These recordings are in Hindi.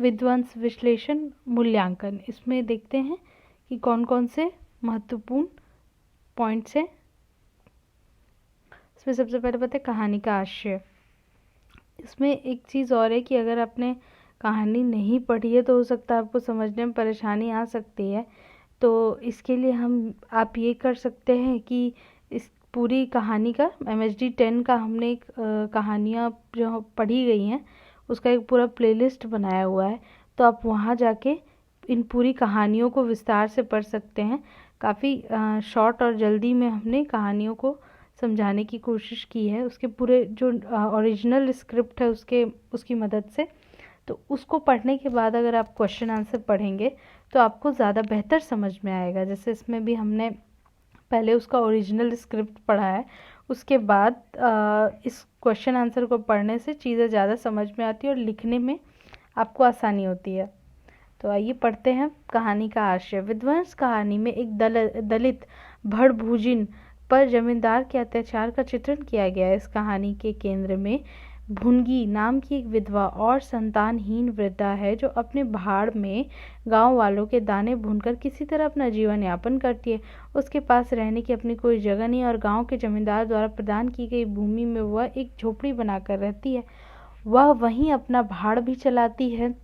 विध्वंस, विश्लेषण, मूल्यांकन। इसमें देखते हैं कि कौन कौन से महत्वपूर्ण पॉइंट्स हैं। इसमें सबसे पहले पता है कहानी का आशय। इसमें एक चीज़ और है कि अगर आपने कहानी नहीं पढ़ी है तो हो सकता है आपको समझने में परेशानी आ सकती है। तो इसके लिए आप ये कर सकते हैं कि इस पूरी कहानी का MHD 10 का हमने एक कहानियाँ जो पढ़ी गई हैं उसका एक पूरा प्लेलिस्ट बनाया हुआ है, तो आप वहाँ जाके इन पूरी कहानियों को विस्तार से पढ़ सकते हैं। काफ़ी शॉर्ट और जल्दी में हमने कहानियों को समझाने की कोशिश की है, उसके पूरे जो ओरिजिनल स्क्रिप्ट है उसकी मदद से। तो उसको पढ़ने के बाद अगर आप क्वेश्चन आंसर पढ़ेंगे तो आपको ज़्यादा बेहतर समझ में आएगा। जैसे इसमें भी हमने पहले उसका ओरिजिनल स्क्रिप्ट पढ़ा है, उसके बाद इस क्वेश्चन आंसर को पढ़ने से चीज़ें ज़्यादा समझ में आती है और लिखने में आपको आसानी होती है। तो आइए पढ़ते हैं कहानी का आशय। विध्वंस कहानी में एक दलित भड़भूजिन पर जमींदार के अत्याचार का चित्रण किया गया है। इस कहानी के केंद्र में भुनगी नाम की एक विधवा और संतानहीन वृद्धा है जो अपने भाड़ में गांव वालों के दाने भूनकर किसी तरह अपना जीवन यापन करती है। उसके पास रहने की अपनी कोई जगह नहीं और गांव के जमींदार द्वारा प्रदान की गई भूमि में वह एक झोपड़ी बनाकर रहती है। वह वहीं अपना भाड़ भी चलाती है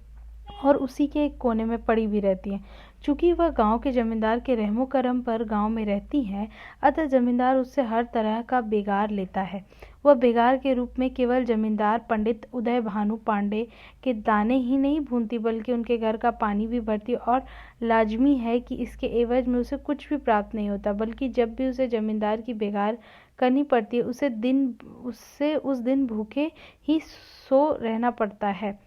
और उसी के एक कोने में पड़ी भी रहती है। चूंकि वह गांव के जमींदार के रहमो करम पर गांव में रहती है, अतः जमींदार उससे हर तरह का बेगार लेता है। वह बेगार के रूप में केवल जमींदार पंडित उदय भानु पांडे के दाने ही नहीं भूनती बल्कि उनके घर का पानी भी भरती, और लाजमी है कि इसके एवज में उसे कुछ भी प्राप्त नहीं होता, बल्कि जब भी उसे जमींदार की बेगार करनी पड़ती है उसे उस दिन भूखे ही सो रहना पड़ता है।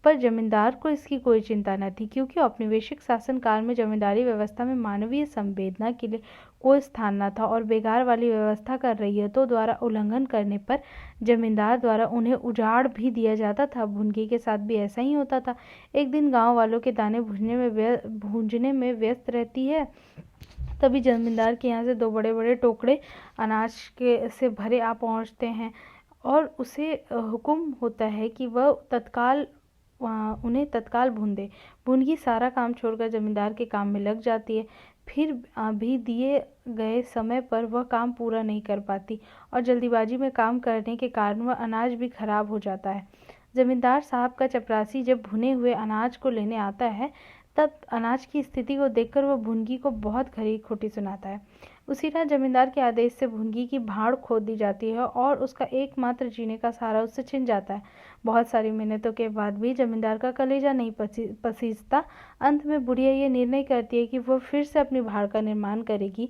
पर जमींदार को इसकी कोई चिंता न थी, क्योंकि औपनिवेशिक शासन काल में जमींदारी व्यवस्था में मानवीय संवेदना के लिए कोई स्थान न था और बेगार वाली व्यवस्था कर रैयतों द्वारा उल्लंघन करने पर जमींदार द्वारा उन्हें उजाड़ भी दिया जाता था। भुनगी के साथ भी ऐसा ही होता था। एक दिन गांव वालों के दाने भूंजने में व्यस्त रहती है, तभी जमींदार के यहाँ से 2 बड़े बड़े टोकरे अनाज के से भरे आ पहुँचते हैं और उसे हुक्म होता है कि वह उन्हें तत्काल भून दे। भुनगी सारा काम छोड़कर जमींदार के काम में लग जाती है, फिर भी दिए गए समय पर वह काम पूरा नहीं कर पाती और जल्दीबाजी में काम करने के कारण वह अनाज भी खराब हो जाता है। जमींदार साहब का चपरासी जब भुने हुए अनाज को लेने आता है, तब अनाज की स्थिति को देखकर वह भुनगी को बहुत खरी खोटी सुनाता है। उसी रात जमींदार के आदेश से भुनगी की भाड़ खोद दी जाती है और उसका एकमात्र जीने का सहारा उससे छिन जाता है। बहुत सारी मेहनतों के बाद भी जमींदार का कलेजा नहीं पसीजता। अंत में बुढ़िया ये निर्णय करती है कि वह फिर से अपनी भाड़ का निर्माण करेगी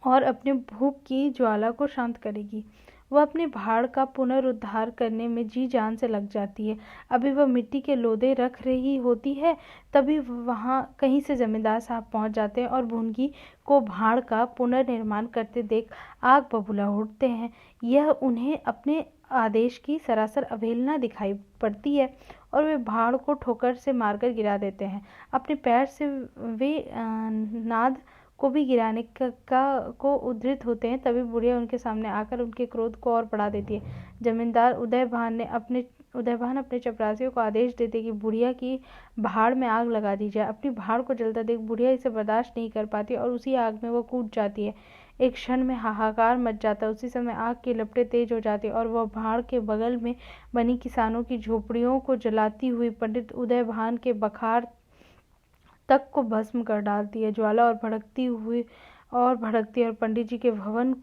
और अपने भूख की ज्वाला को शांत करेगी। वह अपने भाड़ का पुनरुद्धार करने में जी जान से लग जाती है। अभी वह मिट्टी के लोदे रख रही होती है, तभी वहाँ कहीं से जमींदार साहब पहुँच जाते हैं और भुनगी को भाड़ का पुनर्निर्माण करते देख आग बबूला उठते हैं। यह उन्हें अपने आदेश की सरासर अवहेलना दिखाई पड़ती है और वे भाड़ को ठोकर से मारकर गिरा देते हैं। अपने पैर से वे नाद को भी गिराने को उद्धृत होते हैं, तभी बुढ़िया उनके सामने आकर उनके क्रोध को और बढ़ा देती है। जमींदार उदयभान अपने चपरासियों को आदेश देते कि बुढ़िया की भाड़ में आग लगा दी जाए। अपनी भाड़ को जलता देख बुढ़िया इसे बर्दाश्त नहीं कर पाती और उसी आग में वह कूद जाती है। एक क्षण में हाहाकार मच जाता है। उसी समय आग की लपटें तेज हो जाती है और वह भाड़ के बगल में बनी किसानों की झोपड़ियों को जलाती हुई पंडित उदयभान के बखार तक को भस्म कर डालती है। ज्वाला और भड़कती है और पंडित जी के भवन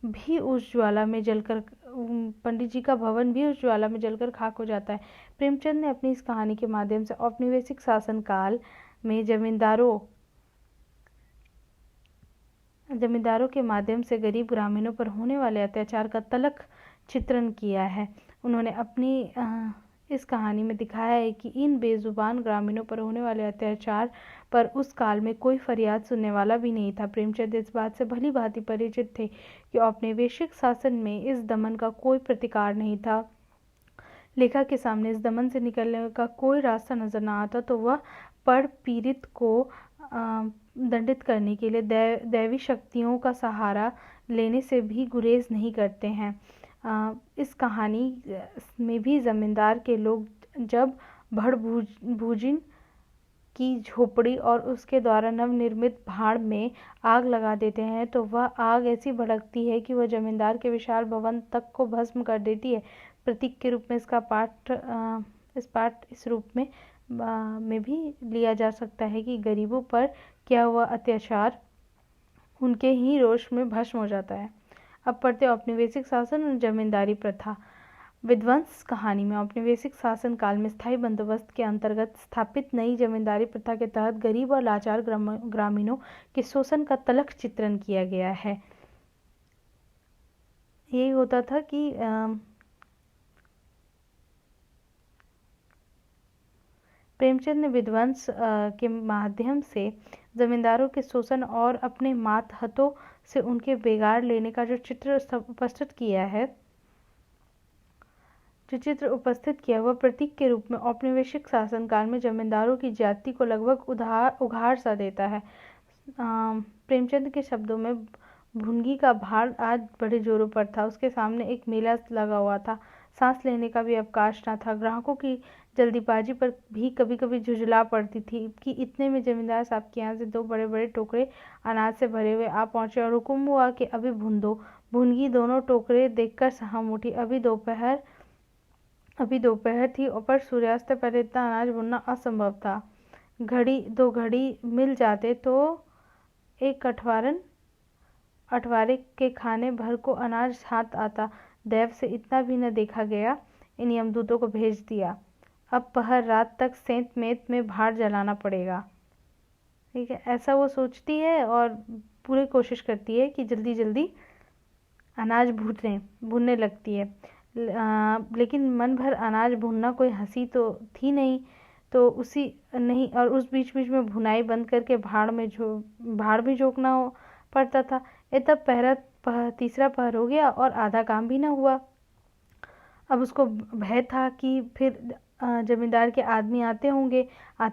भी उस ज्वाला में जलकर खाक हो जाता है। प्रेमचंद ने अपनी इस कहानी के माध्यम से औपनिवेशिक शासन काल में जमींदारों के माध्यम से गरीब ग्रामीणों पर होने वाले अत्याचार का तलख चित्रण किया है। उन्होंने अपनी इस कहानी में दिखाया है कि इन बेजुबान ग्रामीणों पर होने वाले अत्याचार पर उस काल में कोई फरियाद सुनने वाला भी नहीं था। प्रेमचंद इस बात से भली भांति परिचित थे कि औपनिवेशिक शासन में इस दमन का कोई प्रतिकार नहीं था। लेखक के सामने इस दमन से निकलने का कोई रास्ता नजर न आता तो वह पर पीड़ित को दंडित करने के लिए दैवी शक्तियों का सहारा लेने से भी गुरेज नहीं करते हैं। इस कहानी में भी जमींदार के लोग जब भूजिन की झोपड़ी और उसके द्वारा नवनिर्मित भाड़ में आग लगा देते हैं तो वह आग ऐसी भड़कती है कि वह जमींदार के विशाल भवन तक को भस्म कर देती है। प्रतीक के रूप में इस रूप में भी लिया जा सकता है कि गरीबों पर किया हुआ अत्याचार उनके ही रोष में भस्म हो जाता है। अब पढ़ते औपनिवेशिक शासन और जमींदारी प्रथा। विध्वंस कहानी में औपनिवेशिक शासन काल में स्थायी बंदोबस्त के अंतर्गत स्थापित नई जमींदारी प्रथा के तहत गरीब और लाचार ग्रामीणों के शोषण का तल्ख चित्रण किया गया है। यही होता था कि प्रेमचंद ने विध्वंस के माध्यम से जमींदारों के शोषण और अपने मातहतों से उनके बिगाड़ लेने का जो चित्र उपस्थित किया वह प्रतीक के रूप में औपनिवेशिक शासन काल में जमींदारों की जाति को लगभग उघाड़ सा देता है। प्रेमचंद के शब्दों में भुनगी का भाड़ आज बड़े जोरों पर था। उसके सामने एक मेला लगा हुआ था, सांस लेने का भी अवकाश न था। ग्राहकों की जल्दीबाजी पर भी कभी कभी झुंझला पड़ती थी कि इतने में जमींदार साहब के यहाँ से 2 बड़े बड़े टोकरे अनाज से भरे हुए आ पहुंचे और हुक्म हुआ कि अभी भून दो। भुनगी दोनों टोकरे देखकर सहम उठी। अभी दोपहर थी और पर सूर्यास्त से पहले इतना अनाज भुनना असंभव था। दो घड़ी मिल जाते तो एक अठवारे के खाने भर को अनाज हाथ आता। दैव से इतना भी न देखा गया। इन यमदूतों को भेज दिया। अब पहर रात तक सेंत मेत में भाड़ जलाना पड़ेगा। ठीक है, ऐसा वो सोचती है और पूरी कोशिश करती है कि जल्दी जल्दी अनाज भूनने लगती है। लेकिन मन भर अनाज भूनना कोई हंसी तो थी नहीं, तो उस बीच बीच में भुनाई बंद करके भाड़ भी झोंकना पड़ता था। तब तीसरा पहर हो गया और आधा काम भी ना हुआ। अब उसको भय था कि फिर जमींदार के आदमी आते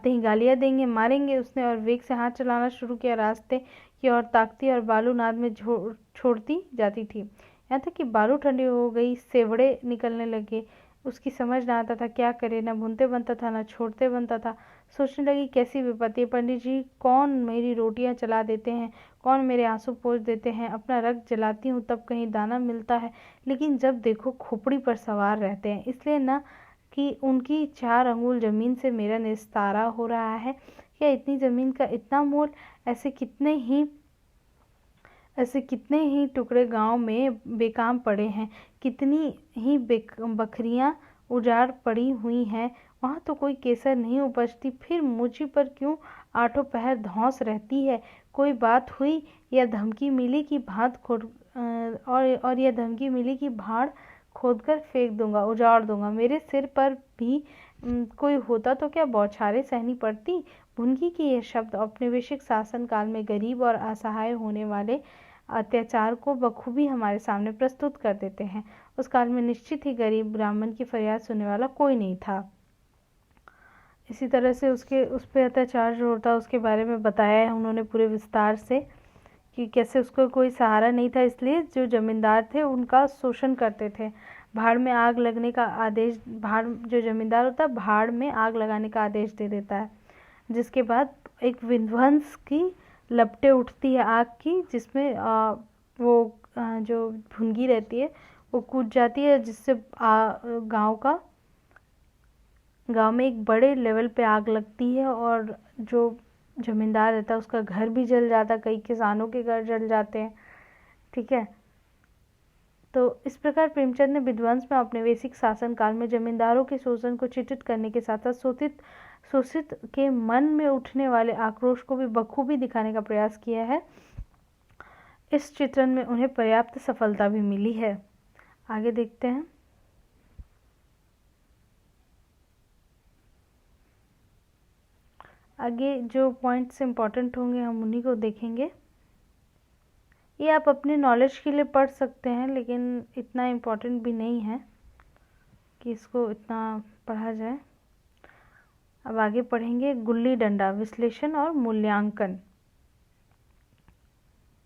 ही गालियां देंगे, मारेंगे। उसने और वेग से हाथ चलाना शुरू किया। रास्ते की ओर ताकती और बालू नाद में छोड़ती जाती थी। यहाँ तक कि बालू ठंडी हो गई, सेवड़े निकलने लगे। उसकी समझ ना आता था क्या करे। न भूनते बनता था, न छोड़ते बनता था। सोचने लगी कैसी विपत्ति। पंडित जी कौन मेरी रोटियां चला देते हैं, कौन मेरे आंसू पोंछ देते हैं। अपना रक्त जलाती हूँ तब कहीं दाना मिलता है, लेकिन जब देखो खोपड़ी पर सवार रहते हैं। इसलिए न कि उनकी 4 अंगुल जमीन से मेरा निस्तारा हो रहा है। क्या इतनी जमीन का इतना मोल? ऐसे कितने ही टुकड़े गांव में बेकाम पड़े हैं, कितनी ही बकरियां उजाड़ पड़ी हुई हैं, वहाँ तो कोई केसर नहीं उपजती। फिर मुझी पर क्यों 8 पहर धौंस रहती है? कोई बात हुई या धमकी मिली कि धमकी मिली कि भाड़ खोदकर फेंक दूंगा, उजाड़ दूंगा। मेरे सिर पर भी कोई होता तो क्या बौछारें सहनी पड़ती। भुनगी के ये शब्द औपनिवेशिक शासन काल में गरीब और असहाय होने वाले अत्याचार को बखूबी हमारे सामने प्रस्तुत कर देते हैं। उस काल में निश्चित ही गरीब ब्राह्मण की फरियाद सुनने वाला कोई नहीं था। इसी तरह से उस पर अत्याचार जो होता है उसके बारे में बताया है उन्होंने पूरे विस्तार से कि कैसे उसको कोई सहारा नहीं था, इसलिए जो जमींदार थे उनका शोषण करते थे। भाड़ में आग लगने का आदेश, जो जमींदार होता है भाड़ में आग लगाने का आदेश दे देता है, जिसके बाद एक विध्वंस की लपटें उठती है आग की, जिसमें जो भुनगी रहती है वो कूद जाती है, जिससे गांव में एक बड़े लेवल पे आग लगती है और जो जमींदार रहता है उसका घर भी जल जाता है, कई किसानों के घर जल जाते हैं। ठीक है, तो इस प्रकार प्रेमचंद ने विध्वंस में औपनिवेशिक शासन काल में जमींदारों के शोषण को चित्रित करने के साथ साथ शोषित के मन में उठने वाले आक्रोश को भी बखूबी दिखाने का प्रयास किया है। इस चित्रण में उन्हें पर्याप्त सफलता भी मिली है। आगे देखते हैं। आगे जो पॉइंट्स इम्पोर्टेंट होंगे हम उन्हीं को देखेंगे। ये आप अपने नॉलेज के लिए पढ़ सकते हैं, लेकिन इतना इम्पोर्टेंट भी नहीं है कि इसको इतना पढ़ा जाए। अब आगे पढ़ेंगे गुल्ली डंडा, विश्लेषण और मूल्यांकन।